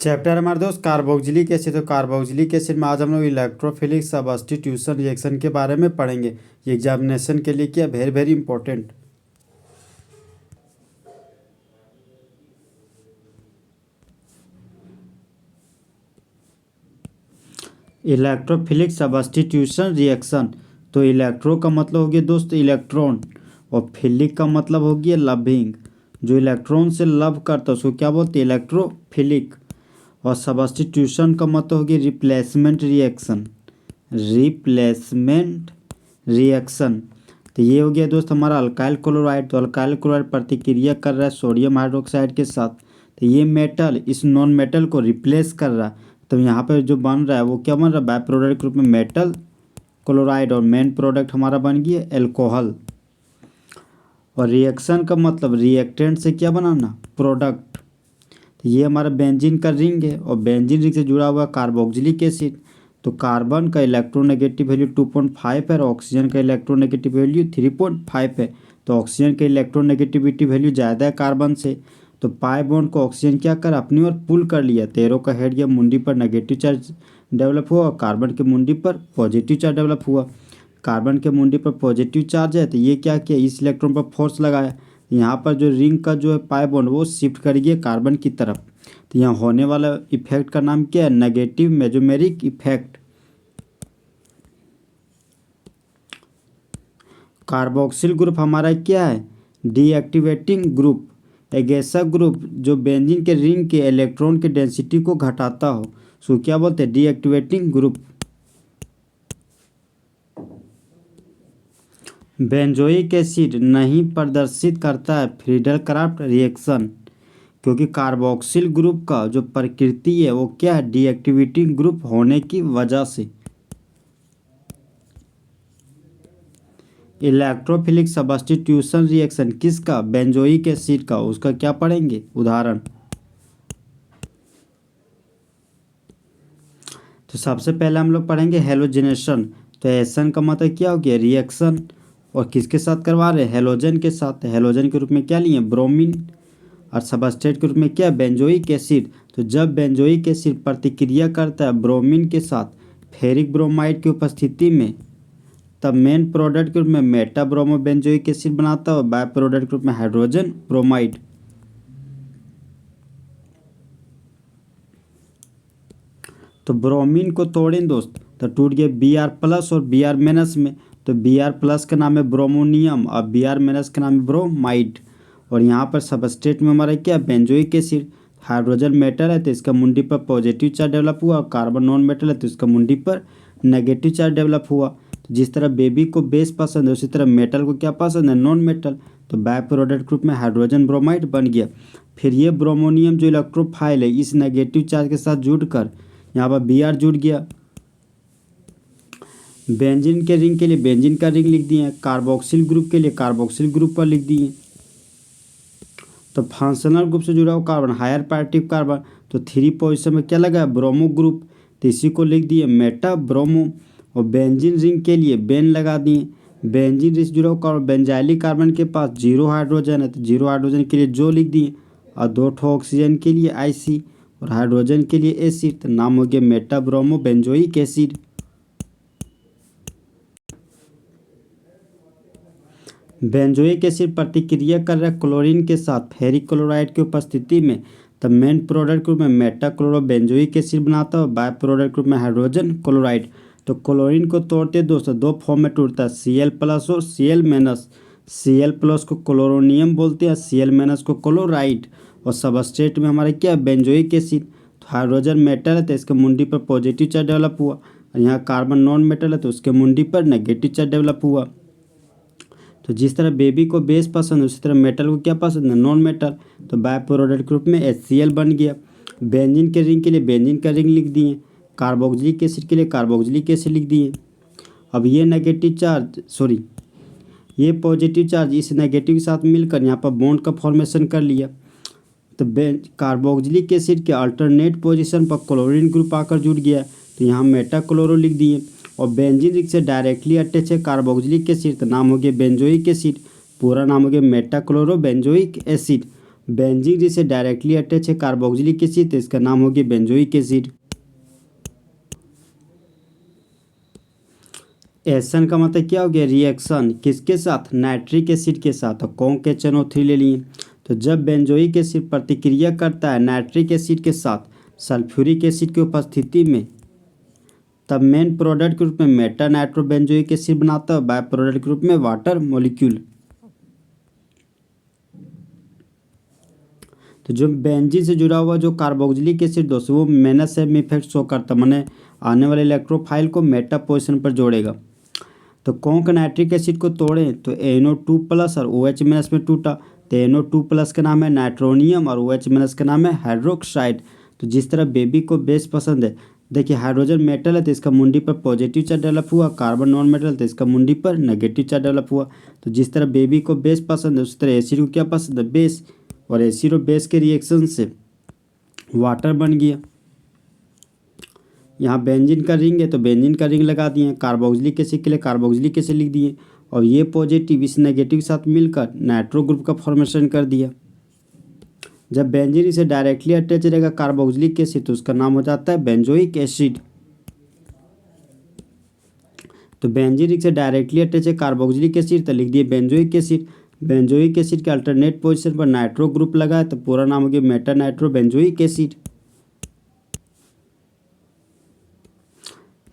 Chapter हमारे दोस्त carboxylic acid. तो कार्बोक्सिलिक एसिड में आज हम लोग इलेक्ट्रोफिलिक सब्स्टिट्यूशन रिएक्शन के बारे में पढ़ेंगे। ये एग्जामिनेशन के लिए क्या very very important. Electrophilic substitution reaction. तो इलेक्ट्रो का मतलब हो गया दोस्त इलेक्ट्रॉन, और फिलिक का मतलब हो गया लविंग। जो इलेक्ट्रॉन से लव करता है उसको क्या बोलते हैं, इलेक्ट्रोफिलिक। और सब्स्टिट्यूशन का मतलब हो गया रिप्लेसमेंट रिएक्शन, रिप्लेसमेंट रिएक्शन। तो ये हो गया दोस्त हमारा अल्काइल क्लोराइड। तो अल्काइल क्लोराइड प्रतिक्रिया कर रहा है सोडियम हाइड्रोक्साइड के साथ। तो ये मेटल इस नॉन मेटल को रिप्लेस कर रहा है। तो यहाँ पर जो बन रहा है वो क्या बन रहा है, बाय प्रोडक्ट के रूप में मेटल क्लोराइड, और मेन प्रोडक्ट हमारा बन गया एल्कोहल। और रिएक्शन का मतलब रिएक्टेंट से क्या बनाना, प्रोडक्ट। तो ये हमारा बेंजीन का रिंग है, और बेंजीन रिंग से जुड़ा हुआ कार्बोक्सिलिक एसिड। तो कार्बन का इलेक्ट्रोनेगेटिव वैल्यू 2.5 है और ऑक्सीजन का इलेक्ट्रोनेगेटिव वैल्यू 3.5 है। तो ऑक्सीजन का इलेक्ट्रोनेगेटिविटी वैल्यू ज़्यादा है कार्बन से। तो पाई बॉन्ड को ऑक्सीजन क्या कर अपनी ओर पुल कर लिया। तो एरो का हेड या मुंडी पर नेगेटिव चार्ज डेवलप हुआ और कार्बन के मुंडी पर पॉजिटिव चार्ज डेवलप हुआ। कार्बन के मुंडी पर पॉजिटिव चार्ज है तो ये क्या किया, इस इलेक्ट्रॉन पर फोर्स लगाया। यहाँ पर जो रिंग का जो है पाई बॉन्ड वो शिफ्ट कर गया कार्बन की तरफ। तो यहाँ होने वाला इफेक्ट का नाम क्या है, negative mesomeric effect. Carboxyl group हमारा क्या है, डीएक्टिवेटिंग ग्रुप। एक ऐसा ग्रुप जो बेंजीन के रिंग के इलेक्ट्रॉन के डेंसिटी को घटाता हो, सो क्या बोलते हैं, डीएक्टिवेटिंग ग्रुप। बेंजोइक एसिड नहीं प्रदर्शित करता है फ्रीडल क्राफ्ट रिएक्शन, क्योंकि कार्बोक्सिल ग्रुप का जो प्रकृति है वो क्या है, डीएक्टिवेटिंग ग्रुप होने की वजह से। इलेक्ट्रोफिलिक सब्स्टिट्यूशन रिएक्शन किसका, बेंजोइक एसिड का। उसका क्या पढ़ेंगे, उदाहरण। तो सबसे पहले हम लोग पढ़ेंगे हेलोजिनेशन। तो एसन का मतलब क्या हो गया, रिएक्शन, और किसके साथ करवा रहे हैं, हेलोजन के साथ। हेलोजन के रूप में क्या लिए, ब्रोमीन, और सबस्ट्रेट के रूप में क्या, बेंजोइक एसिड। तो जब बेंजोइक एसिड प्रतिक्रिया करता है ब्रोमीन के साथ फेरिक ब्रोमाइड की उपस्थिति में, तब मेन प्रोडक्ट के रूप में मेटा ब्रोमो बेंजोइक एसिड बनाता है और बाय प्रोडक्ट के रूप में हाइड्रोजन ब्रोमाइड। तो ब्रोमीन को तोड़ें दोस्त तो टूट गया Br+ और Br- में। तो Br+ का नाम है ब्रोमोनियम और Br- का नाम है ब्रोमाइड। और यहाँ पर सबस्ट्रेट में हमारा क्या, बेंजोइक एसिड। हाइड्रोजन मेटल है तो इसका मुंडी पर पॉजिटिव चार्ज डेवलप हुआ, और कार्बन नॉन मेटल है तो इसका मुंडी पर नेगेटिव चार्ज डेवलप हुआ। तो जिस तरह बेबी को बेस पसंद है उसी तरह मेटल को क्या पसंद है, नॉन मेटल। तो बाय प्रोडक्ट ग्रुप में हाइड्रोजन ब्रोमाइड बन गया। फिर ये ब्रोमोनियम जो इलेक्ट्रोफाइल है इस नेगेटिव चार्ज के साथ जुड़कर यहाँ पर Br जुड़ गया। बेंजीन के रिंग के लिए बेंजीन का रिंग लिख दिए, कार्बोक्सिल ग्रुप के लिए कार्बोक्सिल ग्रुप पर लिख दिए। तो फंक्शनल ग्रुप से जुड़ा हुआ कार्बन हायर प्रायोरिटी कार्बन, तो 3 पोजीशन में क्या लगा है, ब्रोमो ग्रुप। तो इसी को लिख दिए मेटा ब्रोमो। और बेंजीन रिंग के लिए बेन लगा दिए। बेंजीन रिंग से जुड़ा हुआ कार्बन बेंजाइलिक कार्बन के पास 0 हाइड्रोजन है तो 0 हाइड्रोजन के लिए जो लिख दिए, और 2 ऑक्सीजन के लिए IC, और हाइड्रोजन के लिए एसिड। तो नाम हो गया Meta bromo benzoic acid. Benzoic acid प्रतिक्रिया कर रहा है क्लोरीन के साथ फेरिक क्लोराइड की उपस्थिति में, तब मेन प्रोडक्ट ग्रुप में मेटा क्लोरो बेंजोइक एसिड बनाता है और बाय प्रोडक्ट ग्रुप में हाइड्रोजन क्लोराइड। तो क्लोरीन को तोड़ते दोस्तों 2 फॉर्म में टूटता है, Cl+ और Cl-। Cl+ को क्लोरोनियम बोलते हैं, Cl- को क्लोराइड। और सबस्ट्रेट में हमारे क्या, बेंजोइक एसिड। तो हाइड्रोजन मेटल है तो इसके मुंडी पर पॉजिटिव चार्ज डेवलप हुआ, और यहाँ कार्बन नॉन मेटल है तो उसके मुंडी पर नेगेटिव चार्ज डेवलप हुआ। तो जिस तरह बेबी को बेस पसंद है उसी तरह मेटल को क्या पसंद है, नॉन मेटल। तो बाय प्रोडक्ट ग्रुप में HCl बन गया। बेंजीन के रिंग के लिए बेंजीन का रिंग लिख दिए, कार्बोक्सिलिक एसिड के लिए कार्बोक्सिलिक एसिड लिख दिए। अब ये नेगेटिव चार्ज ये पॉजिटिव चार्ज इस नेगेटिव के साथ मिलकर यहाँ पर बॉन्ड का फॉर्मेशन कर लिया। तो कार्बोक्सिलिक एसिड के अल्टरनेट पोजीशन पर क्लोरीन ग्रुप आकर जुड़ गया, तो यहाँ मेटा क्लोरो लिख दिए। और बेंजीन रिंग से डायरेक्टली अटैच है कार्बोक्सिलिक एसिड, तो नाम हो गया बेंजोइक एसिड। पूरा नाम हो गया Meta chloro benzoic acid. Benzene ring से डायरेक्टली अटैच है कार्बोक्सिलिक एसिड, तो इसका नाम हो गया बेंजोइक एसिड। एसन का मतलब क्या हो गया, रिएक्शन किसके साथ, नाइट्रिक एसिड के साथ। तो कौन के HNO3 ले लिए। तो जब बेंजोइक एसिड प्रतिक्रिया करता है नाइट्रिक एसिड के साथ सल्फ्यूरिक एसिड की उपस्थिति में, तब मेन प्रोडक्ट के रूप में मेटा नाइट्रोबेंजोइक एसिड बनाता है, बाय प्रोडक्ट के रूप में वाटर मॉलिक्यूल। तो जो बेंजीन से जुड़ा हुआ जो कार्बोक्सिलिक एसिड दोस्तों वो मेनासेम इफेक्ट शो करता है, माने आने वाले इलेक्ट्रोफाइल को मेटा पोजीशन पर जोड़ेगा। तो कौन का नाइट्रिक एसिड को तोड़ें, तो NO2 प्लस और OH माइनस में टूटा। तो NO2 प्लस का नाम है नाइट्रोनियम और OH माइनस का नाम है हाइड्रोक्साइड। तो जिस तरह बेबी को बेस पसंद है, देखिए हाइड्रोजन मेटल है तो इसका मुंडी पर पॉजिटिव चार्ज डेवलप हुआ, कार्बन नॉन मेटल तो इसका मुंडी पर नेगेटिव चार्ज डेवलप हुआ। तो जिस तरह बेबी को बेस पसंद है उस तरह एसिड को क्या पसंद है, बेस, और एसिड और बेस के रिएक्शन से वाटर बन गया। यहाँ बेंजीन का रिंग है तो बेंजीन का रिंग लगा दिए, कार्बोक्सिलिक एसिड के लिए कार्बोक्सिलिक एसिड लिख दिए, और ये पॉजिटिव इस नेगेटिव के साथ मिलकर नाइट्रो ग्रुप का फॉर्मेशन कर दिया। जब बेंजीन इसे डायरेक्टली अटैच रहेगा कार्बोक्सिलिक एसिड तो उसका नाम हो जाता है बेंजोइक एसिड। तो बेंजीन से डायरेक्टली अटैच है कार्बोक्सिलिक एसिड तो लिख दिए बेंजोइक एसिड। बेंजोइक एसिड के अल्टरनेट पोजीशन पर नाइट्रो ग्रुप लगा है तो पूरा नाम हो गया मेटा नाइट्रो बेंजोइक एसिड।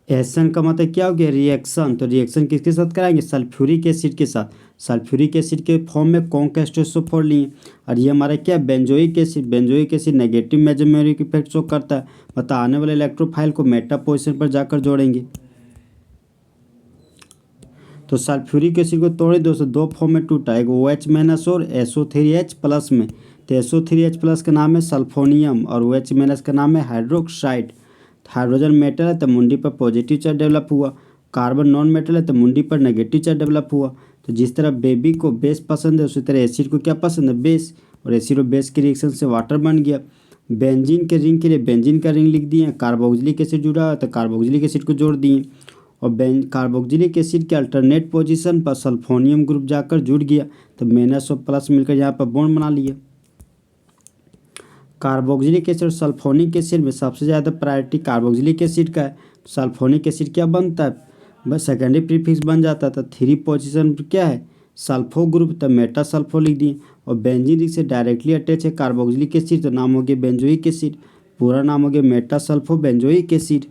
एसन का मतलब क्या हो गया, रिएक्शन। तो रिएक्शन किसके साथ कराएंगे, सल्फ्यूरिक एसिड के साथ। सल्फ्यूरिक एसिड के फॉर्म में कौन का H2SO4 लिए, और ये हमारा क्या benzoic acid. Benzoic acid negative mesomeric effect show करता है, मतलब आने वाले इलेक्ट्रोफाइल को मेटा पोजीशन पर जाकर जोड़ेंगे। तो सल्फ्यूरिक एसिड को तोड़े दोस्तों दो फॉर्म में टूटा, एक OH माइनस और SO3H प्लस में। तो SO3H प्लस का नाम है सल्फोनियम और OH माइनस का नाम है हाइड्रोक्साइड। हाइड्रोजन मेटल है तो मुंडी पर पॉजिटिव चार्ज डेवलप हुआ, कार्बन नॉन मेटल है तो मुंडी पर नेगेटिव चार्ज डेवलप हुआ। तो जिस तरह बेबी को बेस पसंद है उसी तरह एसिड को क्या पसंद है, बेस, और एसिड और बेस के रिएक्शन से वाटर बन गया। बेंजीन के रिंग के लिए बेंजीन का रिंग लिख दिए, कार्बोक्सिलिक एसिड जुड़ा है तो कार्बोक्सिलिक एसिड को जोड़ दिए, और कार्बोक्सिलिक एसिड के अल्टरनेट पोजीशन पर सल्फोनियम ग्रुप जाकर जुड़ गया तो माइनस और प्लस मिलकर यहाँ पर बॉन्ड बना लिया। कार्बोक्सिलिक एसिड और सल्फोनिक एसिड में सबसे ज़्यादा प्रायोरिटी कार्बोक्सिलिक एसिड का है। सल्फोनिक एसिड क्या बनता है, बस सेकेंडरी प्रीफिक्स बन जाता था, 3 पोजीशन पर क्या है सल्फो ग्रुप, तो मेटा सल्फो लिख दिए। और बेंजीन से डायरेक्टली अटैच है कार्बोक्सिलिक एसिड तो नाम हो गया बेंजोइक एसिड, पूरा नाम हो गया मेटा सल्फो बेंजोइक एसिड।